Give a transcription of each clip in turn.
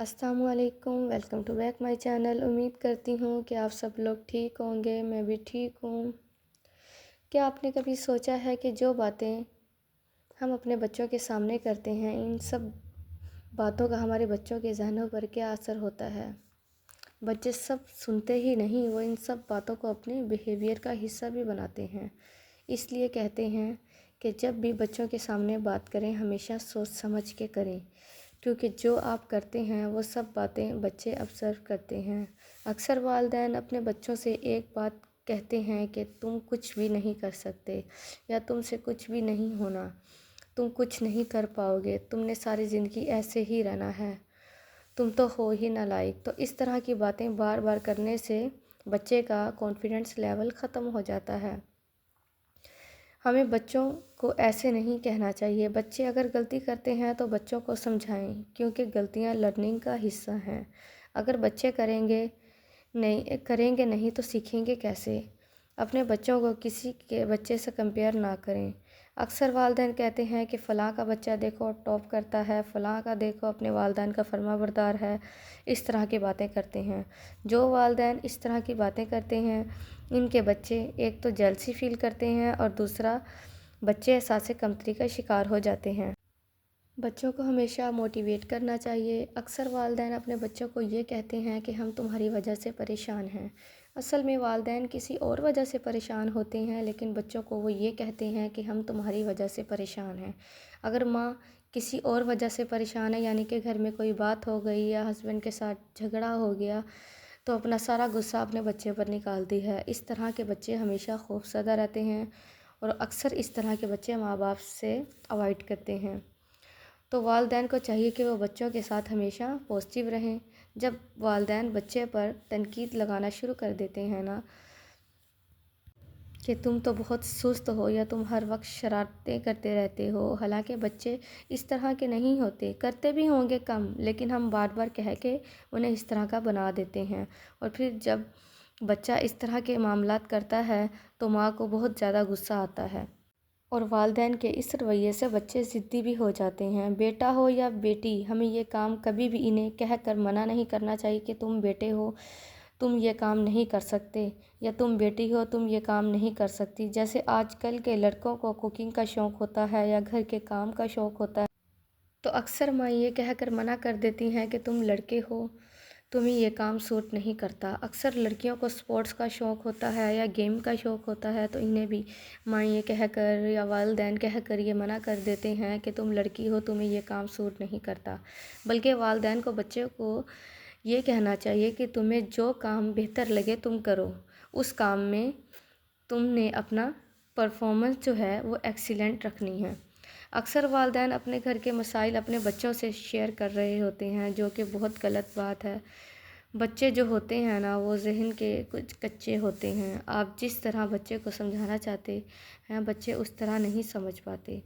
السلام علیکم، welcome to back my channel. امید کرتی ہوں کہ آپ سب لوگ ٹھیک ہوں گے، میں بھی ٹھیک ہوں۔ کیا آپ نے کبھی سوچا ہے کہ جو باتیں ہم اپنے بچوں کے سامنے کرتے ہیں، ان سب باتوں کا ہمارے بچوں کے ذہنوں پر کیا اثر ہوتا ہے؟ بچے سب سنتے ہی نہیں، وہ ان سب باتوں کو اپنے بیہیویئر کا حصہ بھی بناتے ہیں۔ اس لیے کہتے ہیں کہ جب بھی بچوں کے سامنے بات کریں، ہمیشہ سوچ سمجھ کے کریں، کیونکہ جو آپ کرتے ہیں وہ سب باتیں بچے آبزرو کرتے ہیں۔ اکثر والدین اپنے بچوں سے ایک بات کہتے ہیں کہ تم کچھ بھی نہیں کر سکتے، یا تم سے کچھ بھی نہیں ہونا، تم کچھ نہیں کر پاؤ گے، تم نے ساری زندگی ایسے ہی رہنا ہے، تم تو ہو ہی نالائق۔ تو اس طرح کی باتیں بار بار کرنے سے بچے کا کانفیڈنس لیول ختم ہو جاتا ہے۔ ہمیں بچوں کو ایسے نہیں کہنا چاہیے۔ بچے اگر غلطی کرتے ہیں تو بچوں کو سمجھائیں، کیونکہ غلطیاں لرننگ کا حصہ ہیں۔ اگر بچے کریں گے نہیں تو سیکھیں گے کیسے؟ اپنے بچوں کو کسی کے بچے سے کمپیئر نہ کریں۔ اکثر والدین کہتے ہیں کہ فلاں کا بچہ دیکھو ٹاپ کرتا ہے، فلاں کا دیکھو اپنے والدین کا فرما بردار ہے، اس طرح کی باتیں کرتے ہیں۔ جو والدین اس طرح کی باتیں کرتے ہیں، ان کے بچے ایک تو جیلسی فیل کرتے ہیں، اور دوسرا بچے احساس کمتری کا شکار ہو جاتے ہیں۔ بچوں کو ہمیشہ موٹیویٹ کرنا چاہیے۔ اکثر والدین اپنے بچوں کو یہ کہتے ہیں کہ ہم تمہاری وجہ سے پریشان ہیں۔ اصل میں والدین کسی اور وجہ سے پریشان ہوتے ہیں، لیکن بچوں کو وہ یہ کہتے ہیں کہ ہم تمہاری وجہ سے پریشان ہیں۔ اگر ماں کسی اور وجہ سے پریشان ہے، یعنی کہ گھر میں کوئی بات ہو گئی یا ہسبینڈ کے ساتھ جھگڑا ہو گیا، تو اپنا سارا غصہ اپنے بچے پر نکالتی ہے۔ اس طرح کے بچے ہمیشہ خوفزدہ رہتے ہیں، اور اکثر اس طرح کے بچے ماں باپ سے اوائڈ کرتے ہیں۔ تو والدین کو چاہیے کہ وہ بچوں کے ساتھ ہمیشہ پازیٹیو رہیں۔ جب والدین بچے پر تنقید لگانا شروع کر دیتے ہیں نا، کہ تم تو بہت سست ہو، یا تم ہر وقت شرارتیں کرتے رہتے ہو، حالانکہ بچے اس طرح کے نہیں ہوتے، کرتے بھی ہوں گے کم، لیکن ہم بار بار کہہ کے انہیں اس طرح کا بنا دیتے ہیں۔ اور پھر جب بچہ اس طرح کے معاملات کرتا ہے تو ماں کو بہت زیادہ غصہ آتا ہے، اور والدین کے اس رویے سے بچے ضدی بھی ہو جاتے ہیں۔ بیٹا ہو یا بیٹی، ہمیں یہ کام کبھی بھی انہیں کہہ کر منع نہیں کرنا چاہیے کہ تم بیٹے ہو تم یہ کام نہیں کر سکتے، یا تم بیٹی ہو تم یہ کام نہیں کر سکتی۔ جیسے آج کل کے لڑکوں کو کوکنگ کا شوق ہوتا ہے یا گھر کے کام کا شوق ہوتا ہے، تو اکثر ماں یہ کہہ کر منع کر دیتی ہیں کہ تم لڑکے ہو، تمہیں یہ کام سوٹ نہیں کرتا۔ اکثر لڑکیوں کو سپورٹس کا شوق ہوتا ہے یا گیم کا شوق ہوتا ہے، تو انہیں بھی ماں یہ کہہ کر یا والدین کہہ کر یہ منع کر دیتے ہیں کہ تم لڑکی ہو تمہیں یہ کام سوٹ نہیں کرتا۔ بلکہ والدین کو بچے کو یہ کہنا چاہیے کہ تمہیں جو کام بہتر لگے تم کرو، اس کام میں تم نے اپنا پرفارمنس جو ہے وہ ایکسیلنٹ رکھنی ہے۔ اکثر والدین اپنے گھر کے مسائل اپنے بچوں سے شیئر کر رہے ہوتے ہیں، جو کہ بہت غلط بات ہے۔ بچے جو ہوتے ہیں نا، وہ ذہن کے کچھ کچے ہوتے ہیں۔ آپ جس طرح بچے کو سمجھانا چاہتے ہیں، بچے اس طرح نہیں سمجھ پاتے،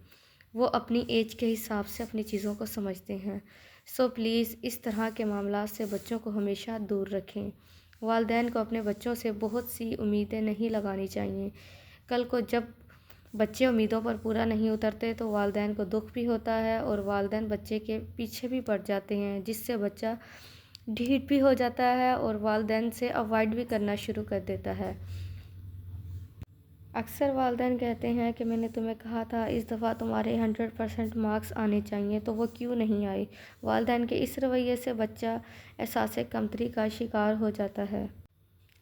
وہ اپنی ایج کے حساب سے اپنی چیزوں کو سمجھتے ہیں۔ سو پلیز اس طرح کے معاملات سے بچوں کو ہمیشہ دور رکھیں۔ والدین کو اپنے بچوں سے بہت سی امیدیں نہیں لگانی چاہیے۔ کل کو جب بچے امیدوں پر پورا نہیں اترتے تو والدین کو دکھ بھی ہوتا ہے، اور والدین بچے کے پیچھے بھی پڑ جاتے ہیں، جس سے بچہ ڈھیٹ بھی ہو جاتا ہے اور والدین سے اوائڈ بھی کرنا شروع کر دیتا ہے۔ اکثر والدین کہتے ہیں کہ میں نے تمہیں کہا تھا اس دفعہ تمہارے 100% مارکس آنے چاہیے، تو وہ کیوں نہیں آئے؟ والدین کے اس رویے سے بچہ احساس کمتری کا شکار ہو جاتا ہے۔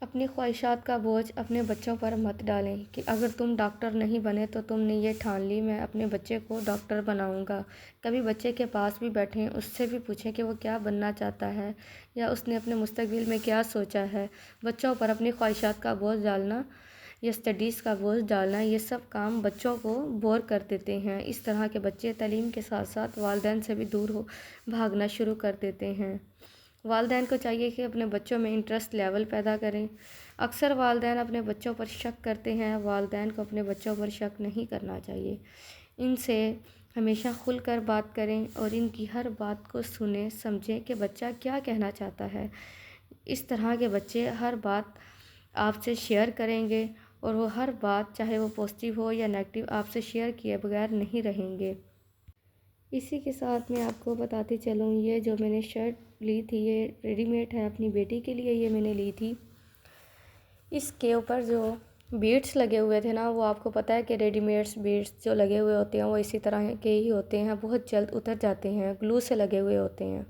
اپنی خواہشات کا بوجھ اپنے بچوں پر مت ڈالیں کہ اگر تم ڈاکٹر نہیں بنے تو تم نے یہ ٹھان لی میں اپنے بچے کو ڈاکٹر بناؤں گا۔ کبھی بچے کے پاس بھی بیٹھیں، اس سے بھی پوچھیں کہ وہ کیا بننا چاہتا ہے، یا اس نے اپنے مستقبل میں کیا سوچا ہے۔ بچوں پر اپنی خواہشات کا بوجھ ڈالنا یا اسٹڈیز کا بوجھ ڈالنا، یہ سب کام بچوں کو بور کر دیتے ہیں۔ اس طرح کے بچے تعلیم کے ساتھ ساتھ والدین سے بھی دور بھاگنا شروع کر دیتے ہیں۔ والدین کو چاہیے کہ اپنے بچوں میں انٹرسٹ لیول پیدا کریں۔ اکثر والدین اپنے بچوں پر شک کرتے ہیں، والدین کو اپنے بچوں پر شک نہیں کرنا چاہیے۔ ان سے ہمیشہ کھل کر بات کریں اور ان کی ہر بات کو سنیں، سمجھیں کہ بچہ کیا کہنا چاہتا ہے۔ اس طرح کے بچے ہر بات آپ سے شیئر کریں گے، اور وہ ہر بات چاہے وہ پازیٹیو ہو یا نیگیٹو آپ سے شیئر کیے بغیر نہیں رہیں گے۔ اسی کے ساتھ میں آپ کو بتاتی چلوں، یہ جو میں نے شرٹ لی تھی، یہ ریڈی میڈ ہے، اپنی بیٹی کے لیے یہ میں نے لی تھی۔ اس کے اوپر جو بیڈس لگے ہوئے تھے نا، وہ آپ کو پتہ ہے کہ ریڈی میڈس بیڈس جو لگے ہوئے ہوتے ہیں وہ اسی طرح کے ہی ہوتے ہیں، بہت جلد اتر جاتے ہیں، گلو سے لگے ہوئے ہوتے ہیں۔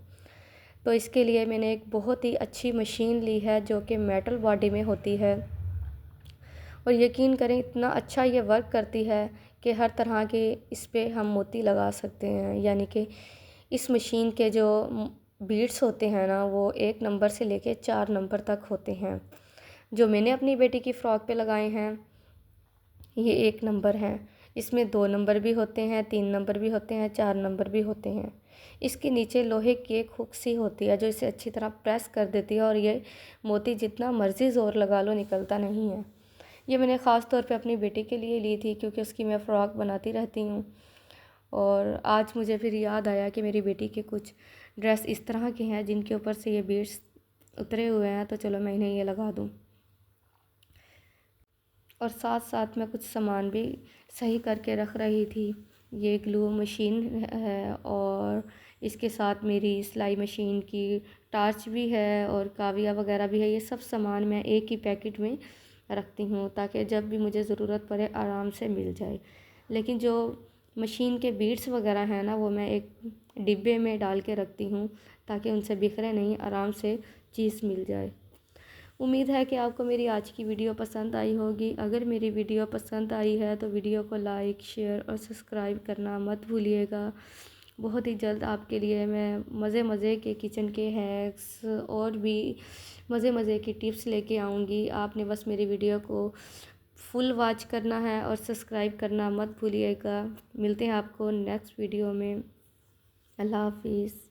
تو اس کے لیے میں نے ایک بہت ہی اچھی مشین لی ہے جو کہ میٹل باڈی میں ہوتی ہے، اور یقین کریں اتنا اچھا یہ ورک کرتی ہے کہ ہر طرح کے اس پہ ہم موتی لگا سکتے ہیں۔ یعنی کہ اس مشین کے جو بیڈس ہوتے ہیں نا، وہ 1 نمبر سے لے کے 4 نمبر تک ہوتے ہیں۔ جو میں نے اپنی بیٹی کی فراک پہ لگائے ہیں یہ 1 نمبر ہیں، اس میں 2 نمبر بھی ہوتے ہیں، 3 نمبر بھی ہوتے ہیں، 4 نمبر بھی ہوتے ہیں۔ اس کے نیچے لوہے کی ایک ہک سی ہوتی ہے جو اسے اچھی طرح پریس کر دیتی ہے، اور یہ موتی جتنا مرضی زور لگا لو نکلتا نہیں ہے۔ یہ میں نے خاص طور پہ اپنی بیٹی کے لیے لی تھی کیونکہ اس کی میں فراک بناتی رہتی ہوں، اور آج مجھے پھر یاد آیا کہ میری بیٹی کے کچھ ڈریس اس طرح کے ہیں جن کے اوپر سے یہ بیڈس اترے ہوئے ہیں، تو چلو میں انہیں یہ لگا دوں۔ اور ساتھ ساتھ میں کچھ سامان بھی صحیح کر کے رکھ رہی تھی۔ یہ گلو مشین ہے، اور اس کے ساتھ میری سلائی مشین کی ٹارچ بھی ہے، اور کاویہ وغیرہ بھی ہے۔ یہ سب سامان میں ایک ہی پیکٹ میں رکھتی ہوں تاکہ جب بھی مجھے ضرورت پڑے آرام سے مل جائے۔ لیکن جو مشین کے بیڈس وغیرہ ہیں نا، وہ میں ایک ڈبے میں ڈال کے رکھتی ہوں تاکہ ان سے بکھرے نہیں، آرام سے چیز مل جائے۔ امید ہے کہ آپ کو میری آج کی ویڈیو پسند آئی ہوگی۔ اگر میری ویڈیو پسند آئی ہے تو ویڈیو کو لائک، شیئر اور سبسکرائب کرنا مت بھولیے گا۔ بہت ہی جلد آپ کے لیے میں مزے کے کچن کے ہیکس اور بھی مزے کی ٹپس لے کے آؤں گی۔ آپ نے بس میری ویڈیو کو فل واچ کرنا ہے اور سبسکرائب کرنا مت بھولیے گا۔ ملتے ہیں آپ کو نیکسٹ ویڈیو میں۔ اللہ حافظ۔